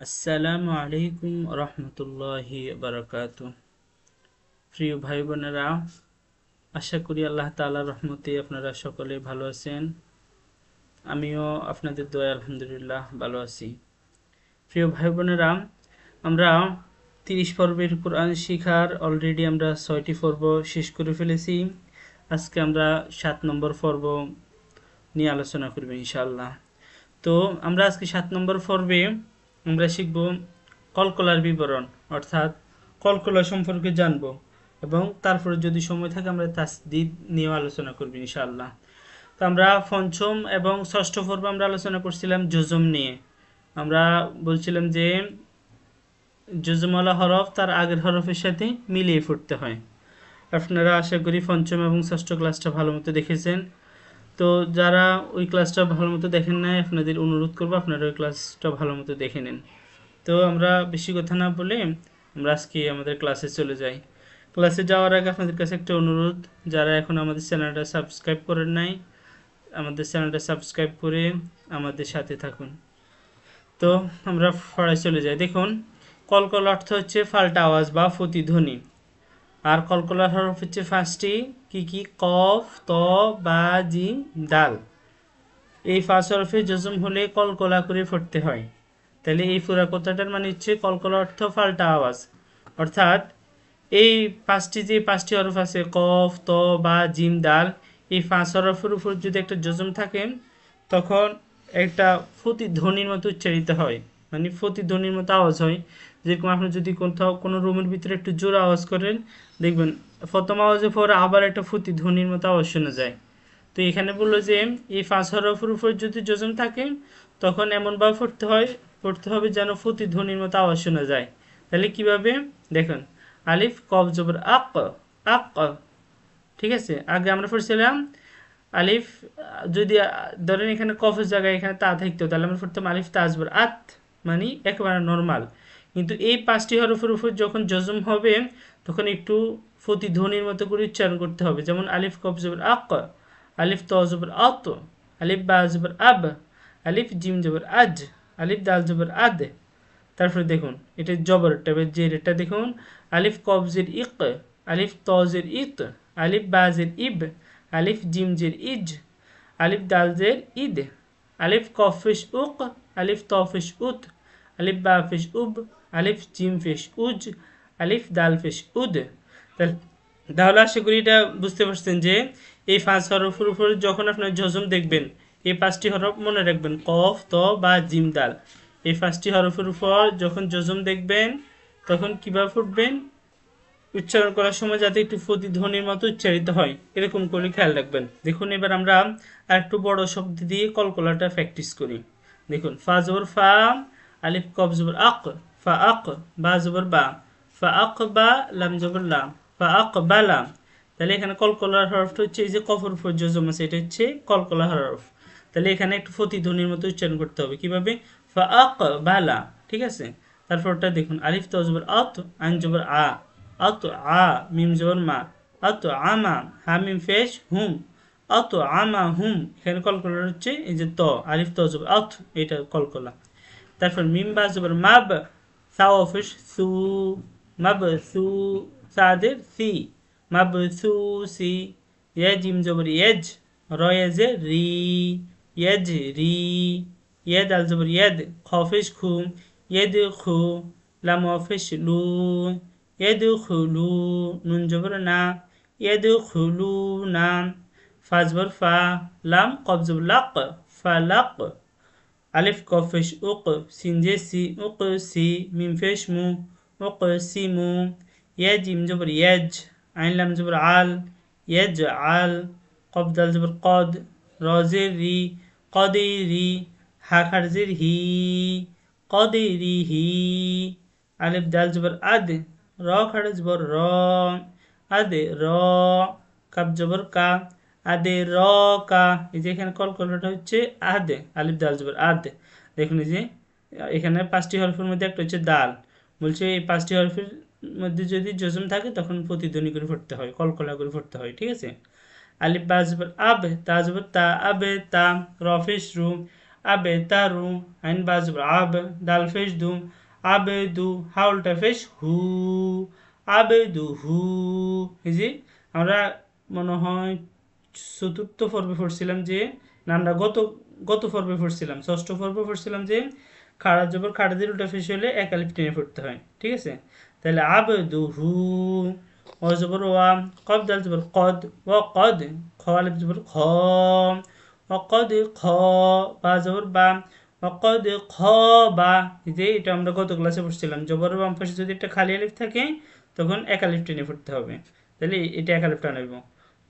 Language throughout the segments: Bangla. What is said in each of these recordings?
আসসালামু আলাইকুম রহমতুল্লাহি বারাকাতু। প্রিয় ভাই বোনেরা, আশা করি আল্লাহ তাআলার রহমতে আপনারা সকলে ভালো আছেন। আমিও আপনাদের দয়ায় আলহামদুলিল্লাহ ভালো আছি। প্রিয় ভাই বোনেরা, আমরা 30 পর্বের কোরআন শিখার অলরেডি আমরা 6টি পর্ব শেষ করে ফেলেছি। আজকে আমরা 7 নম্বর পর্ব নিয়ে আলোচনা করব ইনশাআল্লাহ। তো আমরা আজকে 7 নম্বর পর্বে আমরা শিখব কলকলার বিবরণ, অর্থাৎ কলকলা সম্পর্কে জানব এবং তারপরে যদি সময় থাকে আমরা তাসদিদ নিয়ে আলোচনা করব ইনশাআল্লাহ। তো আমরা পঞ্চম এবং ষষ্ঠ পর্বে আমরা আলোচনা করছিলাম জজম নিয়ে। আমরা বলছিলাম যে জজমওয়ালা হরফ তার আগের হরফের সাথে মিলিয়ে পড়তে হয়। আপনারা আশা করি পঞ্চম এবং ষষ্ঠ ক্লাসটা ভালো মতো দেখেছেন। তো যারা ওই ক্লাসটা ভালো মতো দেখেন নাই, আপনাদের অনুরোধ করবো আপনারা ওই ক্লাসটা ভালো মতো দেখে নেন। তো আমরা বেশি কথা না বলে আমরা আজকে আমাদের ক্লাসে চলে যাই। ক্লাসে যাওয়ার আগে আপনাদের কাছে একটা অনুরোধ, যারা এখন আমাদের চ্যানেলটা সাবস্ক্রাইব করেন নাই, আমাদের চ্যানেলটা সাবস্ক্রাইব করে আমাদের সাথে থাকুন। তো আমরা পড়ায় চলে যাই। দেখুন, কলকল অর্থ হচ্ছে ফাল্টা আওয়াজ বা প্রতিধ্বনি। আর কলকলার হরফ হচ্ছে 5টি, কি কফ, ত, বা, জিম, দাল। এই 5 হরফে জজম হলে কলকলা করে পড়তে হয়। তাহলে এই পুরা কথাটার মানে হচ্ছে কলকলা অর্থ ফাল্টা আওয়াজ, অর্থাৎ এই 5টি হরফ আছে কফ, ত, বা, জিম, দাল। এই 5 হরফের উপর যদি একটা জজম থাকে তখন একটা প্রতিধ্বনির মতো উচ্চারিত হয়, মানে প্রতিধ্বনির মতো আওয়াজ হয়। যেরকম আপনি যদি কোথাও কোনো রুমের ভিতরে একটু জোরে আওয়াজ করেন, দেখবেন প্রথম আওয়াজের পরে আবার একটা প্রতিধ্বনির মতো আওয়াজ শোনা যায়। তো এখানে বললো যে এই 5 হরফের উপর যদি জজম থাকে তখন এমনভাবে পড়তে হবে যেন প্রতিধ্বনির মতো আওয়াজ শোনা যায়। তাহলে কিভাবে দেখুন, আলিফ কফ জবর আক, আক, ঠিক আছে। আগে আমরা পড়ছিলাম আলিফ, যদি ধরেন এখানে কফের জায়গায় এখানে তা থাকতো তাহলে আমরা পড়তাম আলিফ তাজবর আত, মানে একেবারে নর্মাল। কিন্তু এই 5টি হরফের উপর যখন জজম হবে তখন একটু প্রতিধ্বনির মতো করে উচ্চারণ করতে হবে। যেমন আলিফ কফ জবর আক, আলিফ ত জবর আত, আলিফ বা জবর আব, আলিফ জিম জবর আজ, আলিফ দাল জবর আদ। তারপরে দেখুন এটা জবরটা জের, এটা দেখুন আলিফ কবজের ইক, আলিফ তজের ইত, আলিফ বাজের ইব, আলিফ জিম জের ইজ, আলিফ দাল জের ইদ, আলিফ কফ ফিশ উক, আলিফ ত ফিশ উত, আলিফ বা ফিশ উব, আলিফ জিম ফিশ উজ, আলিফ দাল ফিশ উদ। তাহলে আশা করি এটা বুঝতে পারছেন যে এই 5 হরফের উপর যখন আপনার জজম দেখবেন এই 5টি হরফ মনে রাখবেন, কফ, ত, বা, জিম, দাল। এই 5টি হরফের উপর যখন জজম দেখবেন তখন কিভাবে ফুটবেন, উচ্চারণ করার সময় যাতে একটু প্রতিধ্বনির মতো উচ্চারিত হয় এরকম করে খেয়াল রাখবেন। দেখুন এবার আমরা একটু বড় শব্দ দিয়ে কলকলাটা প্র্যাকটিস করি। দেখুন, ফা জবর ফা, আলিফ কফ জবর আক, ফা আক, বা জবর বা, ফা আক বা, লাম জবর লাম, ফা আক বা লাম। তাহলে এখানে কলকলার হরফটা হচ্ছে এই যে কফের উপর জজম আছে, এটা হচ্ছে কলকলা হরফ। তাহলে এখানে একটু প্রতিধ্বনির মতো উচ্চারণ করতে হবে। কিভাবে, ফা আক বা লা, ঠিক আছে। তারপরটা দেখুন, আলিফ ত জবর আত, আইন জবর আ, আত আ, মিম জবর মা, আত আমা, হা মিম ফেশ হুম, আত আমা হুম। এখানে কলকলা হচ্ছে এই যে ত, আলিফ ত জবর আত, এটা কলকলা। তারপর মিম বা জবর মাব, সাও ফেশ সু, মাব সু, সাদের সি, মাব সু সি। ইয়া জিম জবর ইয়েজ, রয়েজে রি, ইয়েজ রি। ইয়েদ আল জবর ইয়েদ, খফেশ খু, ইয়েদ খু, লাম অফেশ লু, ইয়েদখুলু, নুন জবর না, ইয়েদখুলুনা। ফা জবর ফা, লাম কফ জবর লাক, ফালাক। আলিফ কফ ফেশ উক, সিন জে সি, উক সি, মিম ফেশ মু, উক সিমু। ইয়া জিম জবর ইয়াজ, আইন লাম জবর আল, ইয়াজ আল। কফ দাল জবর কদ, রজের রি, কদেরি। হা খারজের হি, কদেরিহি। আলিফ দাল জবর আদ, র খাড়ে জবর র, আদে র। কাপ জবর কা, আদে র কা। এই যে এখানে কলকলাটা হচ্ছে আদে, আলিফ দাল জবর আদ। দেখুন এই যে এখানে 5টি হরফের মধ্যে একটা হচ্ছে দাল। বলছে এই 5টি হরফের মধ্যে যদি জজম থাকে তখন প্রতিধ্বনি করে পড়তে হয়, কলকলা করে পড়তে হয়, ঠিক আছে। আলিফ বা জবর আব, তা জবর তা, আবে তা, রফেশ রু, আবেতারু, আইন বাজব আব, দাল ফেশ দু, আবেদু, হাউলটা ফেশ হু, আবেদু হু। এই যে আমরা মনে হয় চতুর্থ পর্বে পড়ছিলাম যে, না আমরা গত গত পর্বে পড়ছিলাম, ষষ্ঠ পর্বে পড়ছিলাম যে খাড়া জবর খাড়া দিয়ে উল্টা ফেস হলে এক আলিফ টেনে পড়তে হয়, ঠিক আছে? তাহলে আবেদুহু, ও জবর ওয়া, কদ দাল জবর কদ, ও কদ, খ আলিফ জবর খ, ও কদ খ, বা জবর বা, ও কদ খ বা। যে এটা আমরা গত ক্লাসে পড়ছিলাম, জবর বাম পাশে যদি একটা খালি আলিফ থাকে তখন এক আলিফ টেনে পড়তে হবে, তাহলে এটা এক আলিফ টানাইব।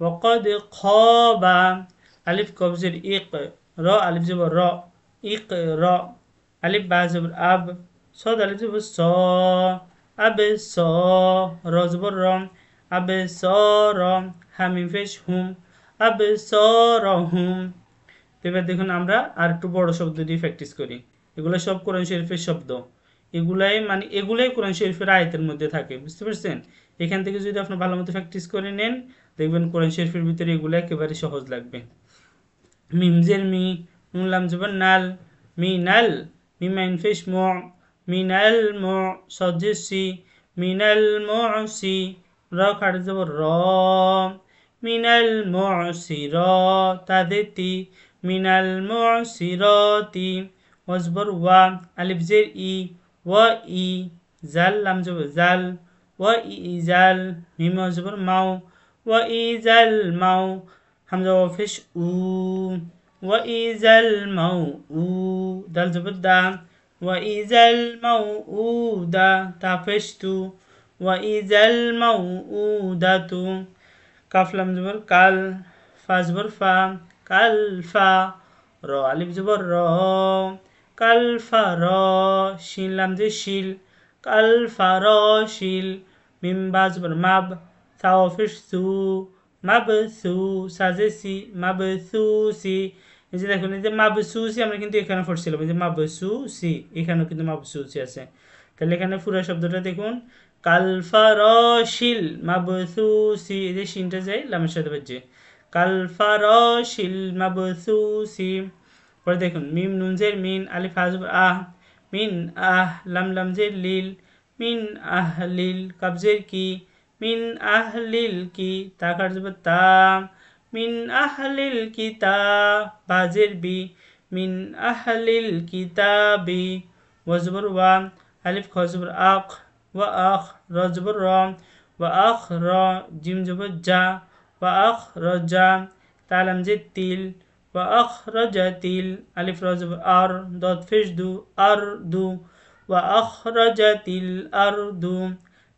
وقد خاب ألف كبزر إق را ألف زبر را إق را ألف با زبر أب صاد ألف زبر صا أب صا را زبر رام أب صا رام হামিম ফেশ হুম أب صا رهم। এবার দেখুন আমরা আর একটু বড় শব্দ দিয়ে প্র্যাকটিস করি। এগুলো সব কোরআন শরীফের শব্দ, এগুলাই কোরআন শরীফের আয়াতের মধ্যে থাকে, বুঝতে পারছেন? এখান থেকে যদি আপনি ভালো মতো প্র্যাকটিস করে নেন দেখবেন কোরআন শরীফের ভিতরে এগুলো একেবারে সহজ লাগবে। মিমজের মি, নুন লাম জবর নাল, মিনাল, মিমাইন ফেশ মু, মিনাল মু, সজ্জে সি, মিনাল মুসি, র খাড়া জবর র, মিনাল মুসিরা, তাদের তি, মিনাল মুসিরাতি, ওয়াজবর ওয়া, আলিফ জের ই, ওয়া ই, জাল লাম জবর জাল, ওয়া ই জাল, মিম জবর মাও, ওয়া ই জাল মাও, হামজা ওয়া ফেশ উ, ওয়া ই জাল মাও উ, দাল জবর দা, ওয়া ই জাল মাও উ দা, তা ফেশ তু, ওয়া ই জাল মাও উ দা তু, কাফ লাম জবর কাল, ফা জবর ফা, কাল ফা, র আলিফ জবর র, কাল ফা র, শিল লাম যে শিল, কাল ফা র শিল, মিম বা জবর মাব, সাও ফিশ সু, মাব সু, সাজে সি, মাব সু সি। এই যে দেখুন এই যে মাব সু সি আমরা কিন্তু এখানে পড়ছিলাম, এই যে মাব সু সি, এখানেও কিন্তু মাব সু সি আছে। তাহলে এখানে পুরো শব্দটা দেখুন, কাল ফা র শিল মাব সু সি, এই যে শিনটা যায় লামের সাথে বাজছে, কাল ফা র শিল মাব সু সি। পরে দেখুন মিম নুন জের মিন, আলিফ হা জবর আহ, মিন আহ, লাম লাম জের লিল, মিন আহলিল, কাফ জের কি, মিন আহলিল কি, তা খাড়া জবর তা, মিন আহলিল কিতাব, বা জের বি, মিন আহলিল কিতাবি, ওয়া জবর ওয়া, আলিফ খ জবর আখ, ওয়া আখ, র জবর র, ওয়া আখ র, জিম জবর জা, ওয়া আখ র জা, তা লাম জের তিল, ওয়া আখ র জা তিল, আলিফ র জবর আর, দদ ফেশ দু, আর দু, ওয়া আখ র জা তিল আর দু,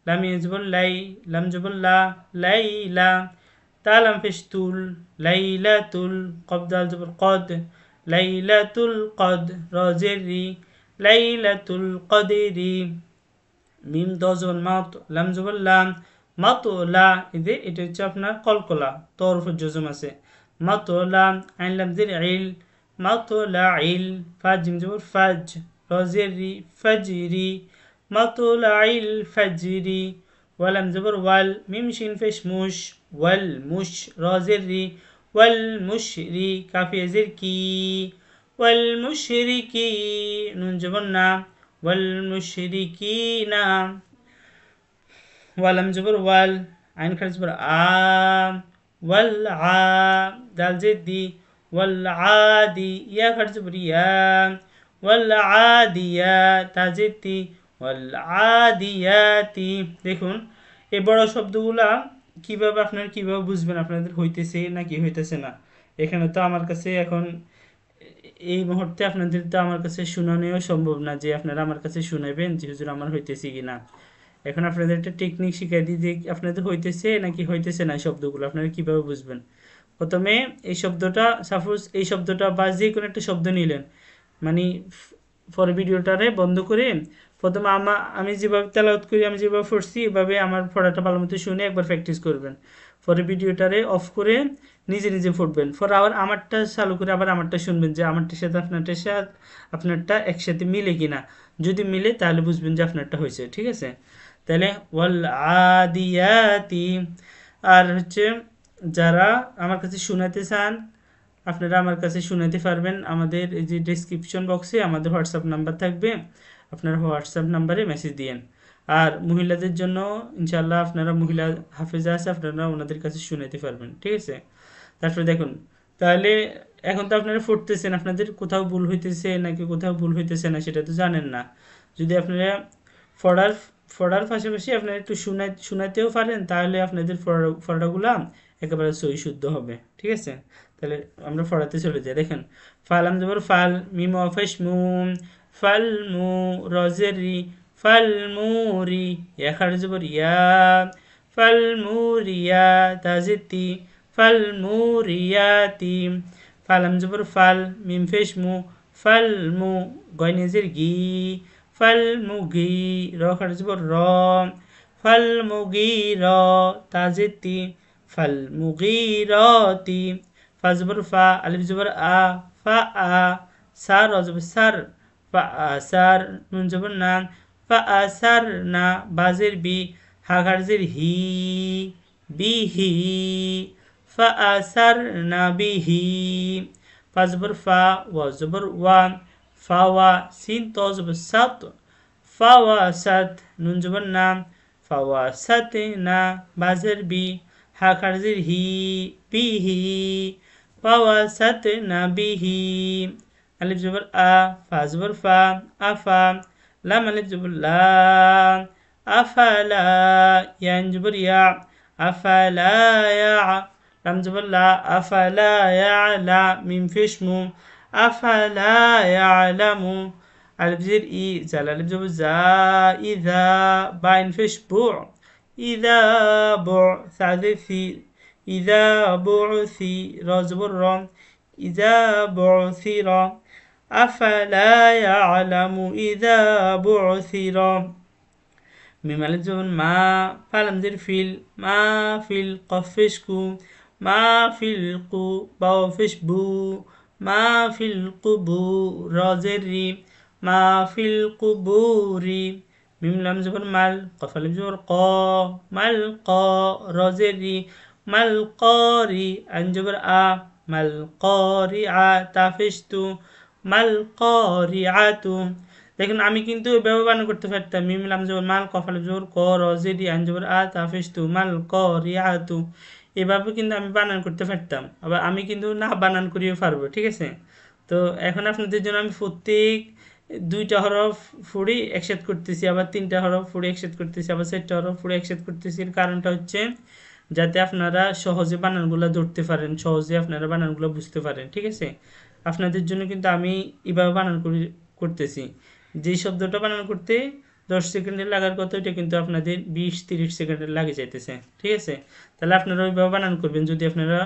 লাম জবর লাই, লাম জবর লা, লাইলা, তা লাম ফেশ তুল, লাইলাতুল, কফ দাল জবর কদ, লাইলাতুল কদ, র জের রি, লাইলাতুল কদরি, মিম দ জবর মাত, লাম জবর লাম, মাতলা, এতে এটা হচ্ছে আপনার কলকলা, তর উপর জজম আছে, মাতলা, আইন লাম জের ইল, মাতলা ইল, ফাজ জিম জবর ফাজ, র জের রি, ফাজরি, মাতলা ইল ফাজরি, ওয়ালাম জবর ওয়াল, মিম শিন ফেশ মুশ, ওয়াল মুশ, র জের রি, ওয়াল মুশরি, কাফিয়া জের কি, ওয়াল মুশরিকি, নুন জবর না, ওয়াল মুশরিকিনা, ওয়ালাম জবর ওয়াল, আইন খাড়া জবর আ, ওয়াল আ, দাল জের দি, ওয়াল আদি, ইয়া খাড়া জবর ইয়া, ওয়াল আদিয়া, তা জের তি, ওয়াল আদিয়াতি। দেখুন এই বড় শব্দগুলা কিভাবে বুঝবেন আপনাদের হইতেছে নাকি হইতেছে না। এখানে তো আমার কাছে এখন এই মুহূর্তে আপনাদের তো আমার কাছে শোনানোও সম্ভব না যে আপনারা আমার কাছে শুনাবেন যে হুজুর আমার হইতেছে কি না। এখন আপনাদের একটা টেকনিক শিখাই দিই যে আপনাদের হইতেছে নাকি হইতেছে না, শব্দগুলো আপনারা কিভাবে বুঝবেন। প্রথমে এই শব্দটা, সাপোজ এই শব্দটা বা যে কোনো একটা শব্দ নিলেন, মানে পরে ভিডিওটারে বন্ধ করে প্রথমে আমি যেভাবে তেলাওয়াত করি, আমি যেভাবে পড়ছি এভাবে আমার পড়াটা ভালো মতো শুনে একবার প্র্যাকটিস করবেন। পরে ভিডিওটারে অফ করে নিজে নিজে পড়বেন, পরে আবার আমারটা চালু করে আবার আমারটা শুনবেন যে আমারটার সাথে আপনারটা একসাথে মিলে কিনা। যদি মিলে তাহলে বুঝবেন যে আপনারটা হয়েছে, ঠিক আছে। তাহলে ওয়াল আদিয়াতি। আর হচ্ছে যারা আমার কাছে শোনাতে চান আপনারা আমার কাছে শুনাতে পারবেন। আমাদের এই যে ডেসক্রিপশন বক্সে আমাদের হোয়াটসঅ্যাপ নাম্বার থাকবে, আপনারা হোয়াটসঅ্যাপ নাম্বারে মেসেজ দিয়েন। আর মহিলাদের জন্য ইনশাআল্লাহ আপনারা মহিলা হাফেজা আছে, আপনারা ওনাদের কাছে শুনাতে পারবেন, ঠিক আছে। তারপরে দেখুন, তাহলে এখন তো আপনারা পড়তেছেন, আপনাদের কোথাও ভুল হইতেছে নাকি কোথাও ভুল হইতেছে না সেটা তো জানেন না। যদি আপনারা পড়ার পড়ার পাশাপাশি আপনারা একটু শোনাতেও পারেন, তাহলে আপনাদের পড়াগুলা একেবারে সহি শুদ্ধ হবে, ঠিক আছে। তাহলে আমরা পড়াতে চলে যাই। দেখেন, ফালাম জবর ফাল, মিম অফেশ মুম, ফাল মু, রজের রি, ফাল মুরি, ইয়া খার জবর ইয়া, ফাল মুরিয়া, তাজিতি, ফাল মুরিয়াতি, ফালাম জবর ফাল, মিম ফেশ মু, ফাল মু, গয়নেজের গি, ফাল মুগি, র খার জবর র, ফাল মুগি র, তাজিতি, ফাল মুগি রতি, ফা জবর ফা, আলিফ জবর আ, ফা আ, সার র জবর সার, ফা আ সার, নুন জবর না, ফা আ সার না, বাজের বি, হা গার্জের হি, বিহি, ফা আ সার না বিহি, ফা জবর ফা, ওয়া জবর ওয়া, ফা ওয়া, সিন ত জবর সাত, ফা ওয়া সাত, নুন জবর না, ফা ওয়া সাত না, বাজের বি, হা খারজির হি, বিহি, ফাওয়াসাত না বিহি, আলিফ জবর আ, ফা জবর ফা, আফা, লাম আলিফ জবর লা, আফালা, ইয়া জবর ইয়া, আফালা ইয়া, লাম জবর লা, আফালা ইয়ালা, মিম ফেশ মু, আফালা ইয়ালামু, আলিফ জের ই, জাল আলিফ জবর জা, ইযা, বাইন ফেশ বু, ইযা বু, সাদে ফি, ইযা বু'সি, র জবর র, ইযা বু'সির, আফালা ইয়ালামু ইযা বু'সির, মিম আলিফ জবর মা, ফালাম জের ফিল, মা ফিল, কফ ফেশ কু, মা ফিল কু, বাও ফেশ বু, মা ফিল কুবু, র জের রি, মা ফিল কুবুরি, মিম লাম জবর মাল, কফ আলিফ জবর ক, মাল ক, র জের রি, মাল করি, আইন জবর আ, মাল করি আ, তাফেশতু, মাল করি আতু। দেখুন আমি কিন্তু এভাবে বানান করতে পারতাম, মিম লাম জবর মাল, কফ আলিফ জবর ক, র জের রি, আইন জবর আ, তাফেশতু, মাল করি আতু। এভাবে কিন্তু আমি বানান করতে পারতাম, আবার আমি কিন্তু না বানান করিও পারবো, ঠিক আছে। তো এখন আপনাদের জন্য আমি প্রত্যেক দুইটা হরফ ফুড়ি একসাথে করতেছি, আবার তিনটা হরফ ফুড়ি একসাথে করতেছি, আবার চারটা হরফ ফুড়ি একসাথে করতেছি। এর কারণটা হচ্ছে যাতে আপনারা সহজে বানানগুলো ধরতে পারেন, সহজে আপনারা বানানগুলো বুঝতে পারেন, ঠিক আছে। আপনাদের জন্য কিন্তু আমি এভাবে বানান করতেছি। যেই শব্দটা বানান করতে 10 সেকেন্ডের লাগার কথা, ওইটা কিন্তু আপনাদের 20-30 সেকেন্ডের লাগে যাইতেছে, ঠিক আছে। তাহলে আপনারা ওইভাবে বানান করবেন যদি আপনারা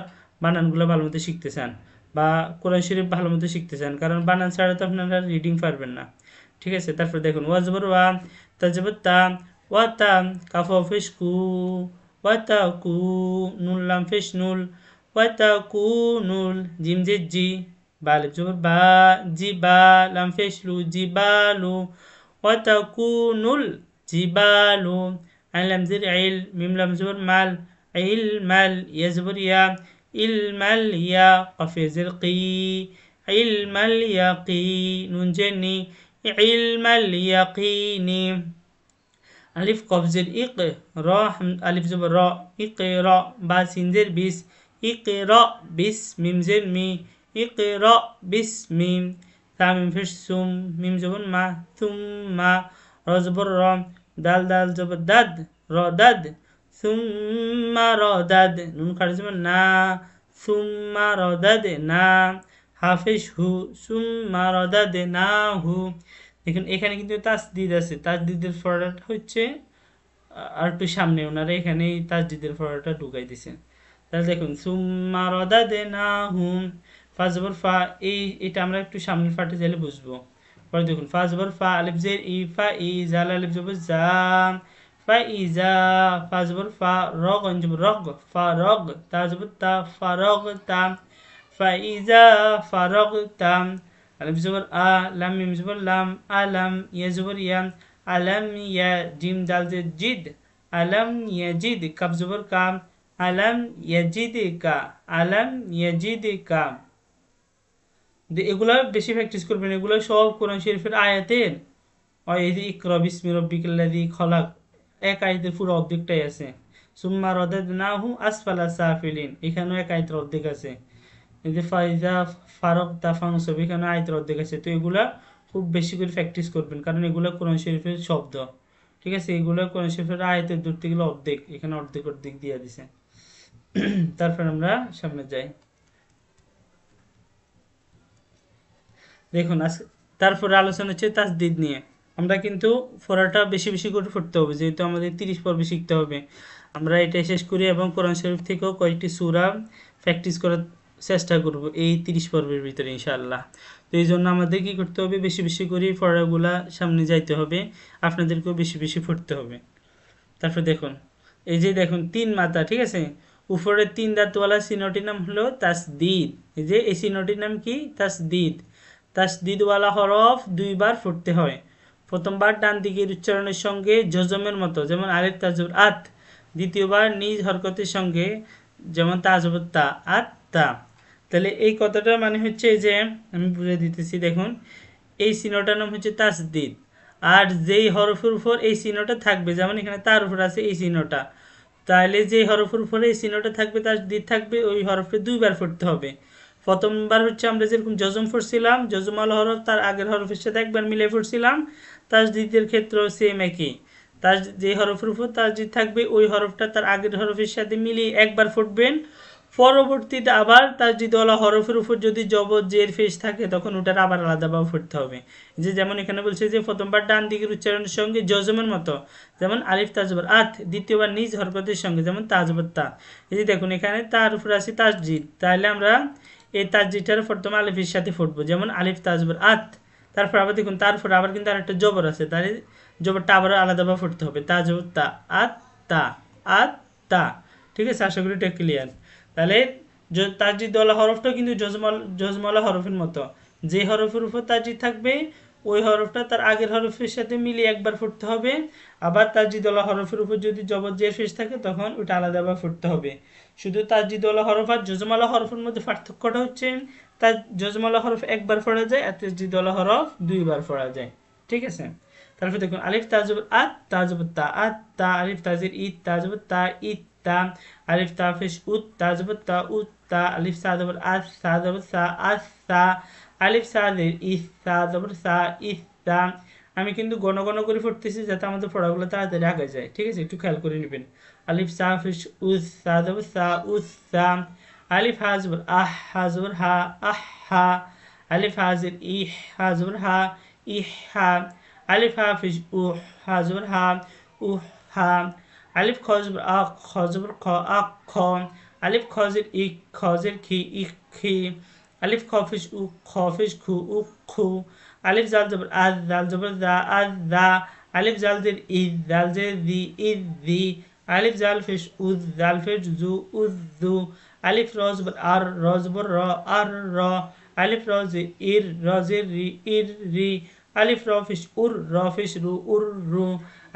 বানানগুলো ভালো মতো শিখতে চান বা কোরআন শরীফ ভালো মতো শিখতে চান, কারণ বানান ছাড়া তো আপনারা রিডিং পারবেন না, ঠিক আছে। তারপর দেখুন, ওয়াজবর ওয়া, তাজবর তা, ওয়া তা, কাফ ফেশ কু, ওয়া তা কু, নুন লাম ফেশ নুল, ওয়া তা কু নুল, জিম জে জি, বা আলিফ জবর বা, জি বা, লাম ফেশ লু, জি বা লু, ওয়া তা কু নুল, জি বা লু, আইন লাম জের আইল, মিম লাম জবর মাল, আইল মাল, ইয়া জবর ইয়া, ইলমাল ইয়া, কফ জের কি, ইলমাল ইয়াকি, নুন জেনি, ইলমাল ইয়াকিনি, আলিফ কফজের ইক, র আলিফ জবর র, ইক র, বা সিনজের বিস, ইক র বিস, মিম জের মি, ইক র বিস মিম, তা মিম ফেশ সুম, মিম জবর মা, সুম মা, র জবর র, দাল দাল জবর দাদ, র দাদ, সুম্মা র দাদ, নুন খাড় জবর না, সুম্মা র দাদ না, হাফেশ হু, সুম্মা র দাদ না হু। দেখুন এখানে কিন্তু তাসদিদ আছে, তাসদিদের ফরটা হচ্ছে আর একটু সামনে, ওনারা এখানে তাসদিদের ফরটা ঢুকাই দিছে। তাহলে দেখুন, সুম্মা রাদাদনাহুম, ফা জবর ফা, এটা আমরা একটু সামনের ফাটে চাইলে বুঝবো। পরে দেখুন, ফা জবর ফা, আলিফ জের ই, ফা ই, জাল আলিফ জবর জা, ফা ইজা, ফা জবর ফা, রগ জবর রগ, ফা রগ, তা জবর তা, ফা রগ তা, ফা ইজা ফা রগ তা, আলিফ জবর আ, লাম মিম জবর লাম, আলাম, ইয়া জবর ইয়া, আলাম ইয়া, জিম দাল জের জিদ, আলাম ইয়াজিদ, কাফ জবর কাম, আলাম ইয়াজিদিকা, আলাম ইয়াজিদিকা, এগুলা বেশি প্র্যাকটিস করবেন, এগুলো সব কোরআন শরীফের আয়াতের এই যে ইকরা বিসমি রব্বিকাল্লাযী খলাক, এক আয়াতের পুরো অর্ধেকটাই আছে। সুম্মা রাদাদনাহু আসফালা সাফিলিন, এখানেও এক আয়াতের অর্ধেক আছে। এই যে ফাইজা ফারাগতা ফানসব, এখানে আয়াতের অর্ধেক আছে। তো এগুলা খুব বেশি করে প্র্যাকটিস করবেন, কারণ এগুলো কোরআন শরীফের শব্দ, ঠিক আছে। এগুলো কোরআন শরীফের আয়াতের ধরতে গেলে অর্ধেক, এখানে অর্ধেক অর্ধেক দিয়ে দিছে। তারপর আমরা সামনে যাই, দেখুন তারপরে আলোচনা হচ্ছে তাসদিদ নিয়ে। আমরা কিন্তু পড়াটা বেশি বেশি করে পড়তে হবে, যেহেতু আমাদের 30 পর্বে শিখতে হবে। আমরা এটা শেষ করি এবং কোরআন শরীফ থেকেও কয়েকটি সূরা প্র্যাকটিস করার চেষ্টা করব এই 30 পর্বের ভিতরে ইনশাআল্লাহ। তো এই জন্য আমাদের কি করতে হবে, বেশি বেশি করে পড়াগুলা সামনে যাইতে হবে, আপনাদেরকেও বেশি বেশি পড়তে হবে। তারপর দেখুন, এই যে দেখুন 3 মাথা, ঠিক আছে। উপরের 3 দাঁতওয়ালা চিহ্নটির নাম হলো তাসদিদ। এই যে এই চিহ্নটির নাম কি, তাসদিদ। তাসদিদওয়ালা হরফ 2 বার পড়তে হয়। প্রথমবার ডান দিকের উচ্চারণের সঙ্গে জজমের মতো, যেমন আলিফ তাজবর আত। দ্বিতীয়বার নিজ হরকতের সঙ্গে, যেমন তাজবর তা, আত তা। তাহলে এই কথাটা মানে হচ্ছে যে, আমি বুঝে দিতেছি, দেখুন এই চিহ্নটার নাম হচ্ছে তাসদিদ। আর যেই হরফের উপর এই চিহ্নটা থাকবে, যেমন এখানে তার উপর আছে এই চিহ্নটা, তাহলে যেই হরফের উপরে এই চিহ্নটা থাকবে, তাসদিদ থাকবে, ওই হরফে 2 বার পড়তে হবে। প্রথমবার হচ্ছে আমরা যেরকম জজম পড়ছিলাম, জজমাল হরফ তার আগের হরফের সাথে একবার মিলে পড়ছিলাম। তাসদিদের ক্ষেত্রেও সেম একই, তার যে হরফের উপর তাসদিদ থাকবে, ওই হরফটা তার আগের হরফের সাথে মিলিয়ে একবার পড়বেন। পরবর্তীতে আবার তাসদিদওয়ালা হরফের উপর যদি জবর জের ফেস থাকে, তখন ওটার আবার আলাদাভাবে পড়তে হবে। যে যেমন এখানে বলছে যে প্রথমবার ডান দিকের উচ্চারণের সঙ্গে জজমের মতো, যেমন আলিফ তাজবর আত। দ্বিতীয়বার নিজ হরকতের সঙ্গে, যেমন তাজবর তা। এই যে দেখুন এখানে তার উপর আছে তাসদিদ, তাহলে আমরা এই তাসদিদটার প্রথমে আলিফের সাথে পড়বো, যেমন আলিফ তাজবর আত। তারপর আবার দেখুন তারপর আবার কিন্তু আরেকটা জবর আছে, তাহলে জবরটা আবার আলাদাভাবে পড়তে হবে, তাজবর তা, আত তা, আত তা। ঠিক আছে, আশা করি এটা ক্লিয়ার। তাহলে তাসদিদওয়ালা হরফটাও কিন্তু জজমওয়ালা হরফের মতো, যে হরফের উপর তাসদিদ থাকবে, ওই হরফটা তার আগের হরফের সাথে মিলিয়ে একবার পড়তে হবে। আবার তাসদিদওয়ালা হরফের উপর যদি জবর জের ফেস থাকে, তখন ওটা আলাদাভাবে পড়তে হবে। শুধু তাসদিদওয়ালা হরফ আর জজমওয়ালা হরফের মধ্যে পার্থক্যটা হচ্ছে, তার জজমওয়ালা হরফ একবার পড়া যায়, আর তাসদিদওয়ালা হরফ 2 বার পড়া যায়। ঠিক আছে, তারপর দেখুন আলিফ তাজবর আত, তাজবর তা, আত তা। আলিফ তাজের ঈদ, তাজবর তা, ঈদ তা। আলিফ তা ফেশ উত, তাজবর তা, উত তা। আলিফ সাজবর আস, সাজবর সা, আস সা। আলিফ সাজের ইস, সাজবর সা, ইস সা। আমি কিন্তু ঘন ঘন করে পড়তেছি, যাতে আমাদের পড়াগুলো তাড়াতাড়ি আগে যায়। ঠিক আছে, একটু খেয়াল করে নেবেন। আলিফ সা ফেশ উস, সাজবর সা, উস সা। আলিফ হাজবর আহ, হাজবর হা, আহ হা। আলিফ হাজের ইহ, হাজবর হা, ইহ হা। আলিফ হা ফেশ উহ, হাজবর হা, উহ হা। আলিফ খজবর আখ, খজবর খ, আখ খ। আলিফ খজের ইক, খজের খি, ইক খি। আলিফ খফিস উ, খফিস খু, উক খু। আলিফ জাল জবর আজ, জাল জবর জা, আজ জা। আলিফ জাল জের ইজ, জাল জের জি, ইজ জি। আলিফ জাল ফেস উজ, জাল ফেস জু, উজ জু। আলিফ র জবর আর, র জবর র, আর র। আলিফ র জের ইর, র জের রি, ইর রি। আলিফ র ফেস উর, র ফেস রু, উর রু।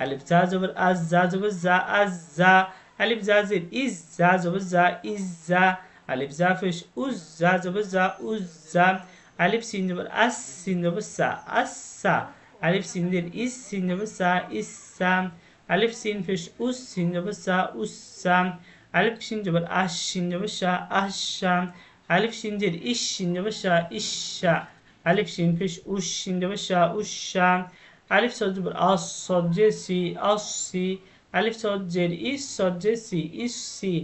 আলিফ জা জবর আজ, জা জবর জা, আজ জা। আলিফ জা জের ইজ, জা জবর জা, ইজ জা। আলিফ জা ফেশ উজ, জা জবর জা, উজ জা। আলিফ সিন জবর আস, সিন জবর সা, আস সা। আলিফ সিন জের ইস, সিন জবর সা, ইস সা। আলিফ সিন ফেশ উস, সিন জবর সা, উস সা। আলিফ সিন জবর আস, সিন জবর সা, আস সা। আলিফ সিন জের ইস, সিন জবর সা, ইস সা। আলিফ সিন ফেশ উস, সিন জবর সা, উস সা। আলিফ সদ জবর আস, সদ জের সি, আস সি। আলিফ সদ জের ইস, সদ জের সি, ইস সি।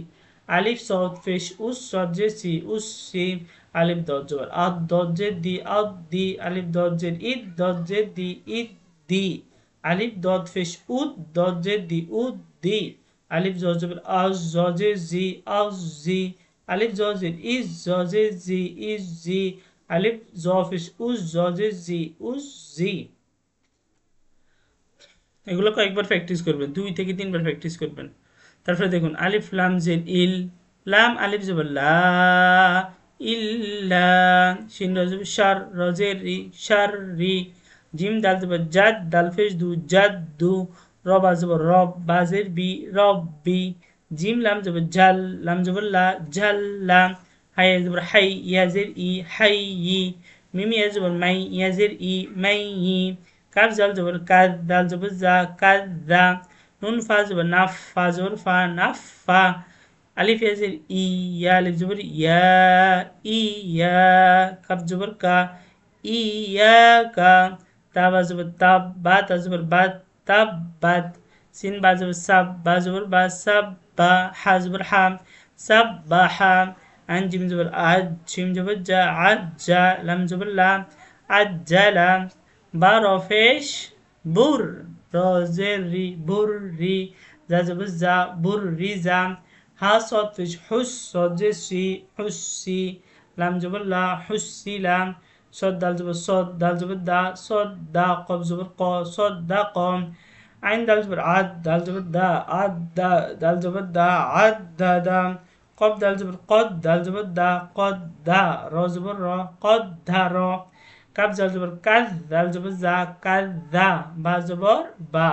আলিফ সদ ফেশ উস, সদ জের সি, উস সি। আলিফ দদ জবর আদ, দদ জের দি, আদ দি। আলিফ দদ জের ইদ, দদ জের দি, ইদ দি। আলিফ দদ ফেশ উদ, দদ জের দি, উদ দি। আলিফ জ জবর আজ, জ জের জি, আজ জি। আলিফ জ জের ইজ, জ জের জি, ইজ জি। আলিফ জ ফেশ উস, জ জের জি, উস জি। এগুলো কয়েকবার প্র্যাকটিস করবেন, 2 থেকে 3 বার প্র্যাকটিস করবেন। তারপরে দেখুন আলিফ লাম জের ইল, লাম আলিফ জবর লা, ইল্লা। শিন র জবর শার, র জের রি, শার রি। জিম দাল জবর জাদ, দাল ফেশ দু, জাদ দু। র বা জবর রব, বা জের বি, রব বি। জিম লাম জবর জাল, লাম জবর লা, জাল লা। হাই জবর হাই, ইয়া জের ই, হাই ই। মিম ইয়া জবর মাই ইয়া জের ই মাই ই কাফ জাল জবর কাদ দাল জবর জা কাদ দা নুন ফা জবর নাফ ফা জবর ফা নাফ ফা আলিফ ইয়া জের ই ইয়া আলিফ জবর ইয়া ইয়া কাফ জবর কা ইয়া কা তা বা জবর তাব বা তা জবর বা তাব বাদ সিন বা জবর সাব বা জবর বা সাব বা হা জবর হা সাব বা হা আইন জিম জবর আজ জিম জবর জা আজ জা লাম জবর লা আজ জা লাম বা রফেশ বুর রজের রি বুর রি জা জবর জা বুর রি জা হা সদ ফিশ হুস সজে সি হুসি লাম জবর লা হুসি লাম صاد دال زبر صاد دال زبر دا صاد دا قف زبر قا صاد دا قام عين دال زبر عاد دال زبر دا عاد دا دال زبر دا عاد دا دا قف دال زبر قد دال زبر دا قد دا را زبر را قد دا را كاف دال زبر كذ دال زبر زا كذا با زبر با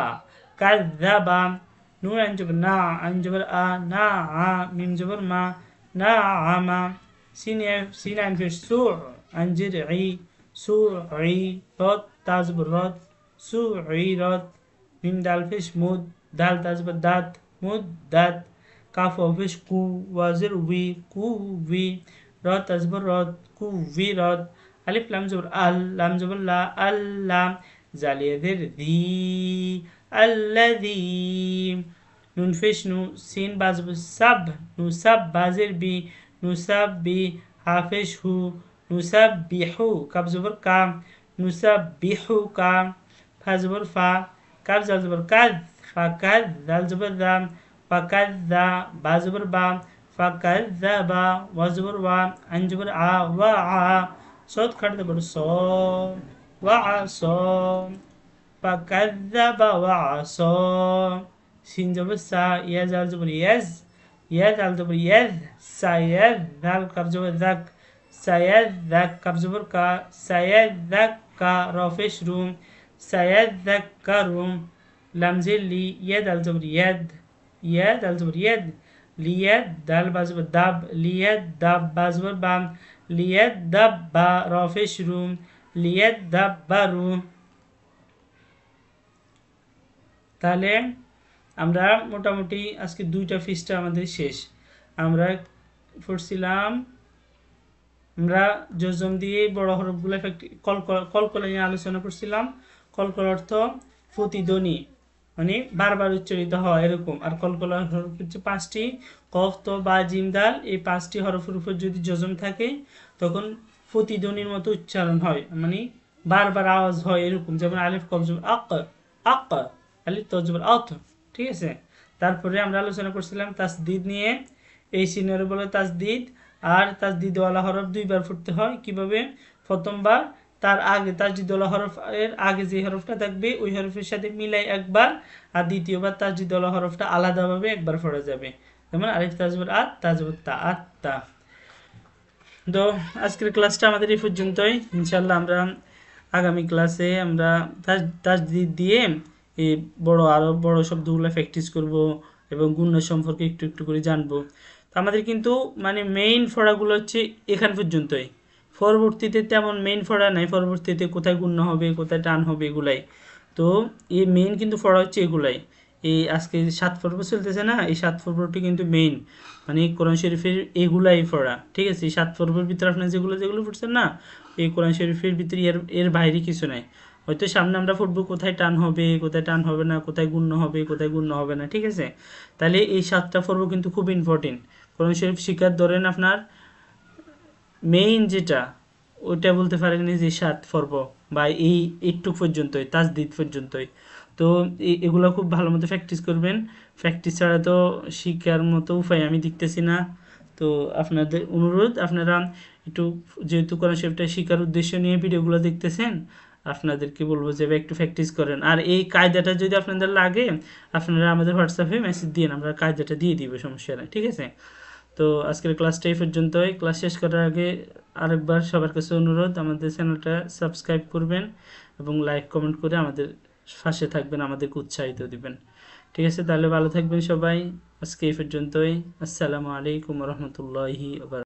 كذبا نون عين زبر نا عين زبر آ نا ع ميم زبر ما نعم سين عين في السوع أنجر عي سوعي رد تازبر رد سوعي رد ميم دال فيش مود دال تازبر داد مود داد كاف فيش كو وازر وي كو وي رد تازبر رد كو وي رد ألف لام زبر ال لام زبر لا اللام زالي ذر ذي الذي نون فيش نو سين بازبر سب نو سب بازر بي نو سب بي حافش هو نسبحو كاف زبر كام نسبحو كام فا زبر فا كاف زال زبر كذ فكذ ذال زبر ذا فكذا با زبر با فكذبا وزبر وا عن زبر ع وعا صوت خط زبر صو وعصا فكذب وعصا سين زبر سا يا زال زبر يز يا زال زبر يذ سيذ ذال كاف زبر ذاك سيذكر زبر كا سيذكر فيش روم سيذكر لمزل لي يد الزبر يد يد الزبر يد ليد دال بازبر دب ليد دب بازبر بام ليد دب با رافش روم ليد دب برو তাহলে আমরা মোটামুটি আজকে দুইটা ফিসটা আমাদের শেষ আমরা পড়ছিলাম আমরা জজম দিয়ে বড় হরফগুলো কলকলা নিয়ে আলোচনা করছিলাম কলকল অর্থ প্রতিধ্বনি মানে বারবার উচ্চারিত হয় এরকম আর কলকলা হরফ হচ্ছে 5টি কফ তো বা জিম দাল এই 5টি হরফের উপর যদি জজম থাকে তখন প্রতিধ্বনির মতো উচ্চারণ হয় মানে বারবার আওয়াজ হয় এরকম যেমন আলিফ কফ জবর আক আক আলিফ ত জবর আত ঠিক আছে তারপরে আমরা আলোচনা করছিলাম তাসদিদ নিয়ে এই সিনের বলে তাসদিদ আর তাসদিদওয়ালা হরফ দুইবার পড়তে হয় কিভাবে প্রথমবার তার আগে তাসদিদওয়ালা হরফের আগে যে হরফটা থাকবে ওই হরফের সাথে মিলাই একবার আর দ্বিতীয়বার তাসদিদওয়ালা হরফটা আলাদাভাবে একবার পড়া যাবে যেমন আলিফ তাজবর আত তাজবর তা আত্তা তো আজকের ক্লাসটা আমাদের এই পর্যন্তই ইনশাআল্লাহ আমরা আগামী ক্লাসে আমরা তাসদিদ দিয়ে এই আরো বড় শব্দগুলো প্র্যাকটিস করব এবং গুণ সম্পর্কে একটু একটু করে জানবো আমাদের কিন্তু মানে মেইন ফড়াগুলো হচ্ছে এখান পর্যন্তই পরবর্তীতে তেমন মেইন ফড়া নাই পরবর্তীতে কোথায় গুণ হবে কোথায় টান হবে এগুলাই তো এই মেইন কিন্তু ফড়া হচ্ছে এগুলাই এই আজকে 7 পর্ব চলতেছে না এই 7 পর্বটি কিন্তু মেইন মানে কোরআন শরীফের এগুলাই ফড়া ঠিক আছে 7 পর্বের ভিতরে আপনারা যেগুলো পড়ছেন না এই কোরআন শরীফের ভিতরে এর বাইরে কিছু নাই হয়তো সামনে আমরা পড়বো কোথায় টান হবে কোথায় টান হবে না কোথায় গুণ হবে কোথায় গুণ হবে না ঠিক আছে তাহলে এই 7টা পর্ব কিন্তু খুব ইম্পর্টেন্ট কোরআন শরীফ শিক্ষার ধরেন আপনার মেইন যেটা ওইটা বলতে পারেন যে 7 পর্ব বা এই একটু পর্যন্তই তাসদিদ পর্যন্তই তো এগুলো খুব ভালো মতো প্র্যাকটিস করবেন প্র্যাকটিস ছাড়া তো শিক্ষার মতো উপায় আমি দেখতেছি না তো আপনাদের অনুরোধ আপনারা একটু যেহেতু কোরআন শরীফটা শিক্ষার উদ্দেশ্য নিয়ে ভিডিওগুলো দেখতেছেন আপনাদেরকে বলবো যে একটু প্র্যাকটিস করেন আর এই কায়দাটা যদি আপনাদের লাগে আপনারা আমাদের হোয়াটসঅ্যাপে মেসেজ দিন আমরা কায়দাটা দিয়ে দিব সমস্যা নেই ঠিক আছে তো আজকের ক্লাসটা এই পর্যন্তই ক্লাস শেষ করার আগে আরেকবার সবার কাছে অনুরোধ আমাদের চ্যানেলটা সাবস্ক্রাইব করবেন এবং লাইক কমেন্ট করে আমাদের পাশে থাকবেন আমাদেরকে উৎসাহিত দিবেন ঠিক আছে তাহলে ভালো থাকবেন সবাই আজকে এই পর্যন্তই আসসালামু আলাইকুম ওয়া রাহমাতুল্লাহি ওয়া বারাকাতুহু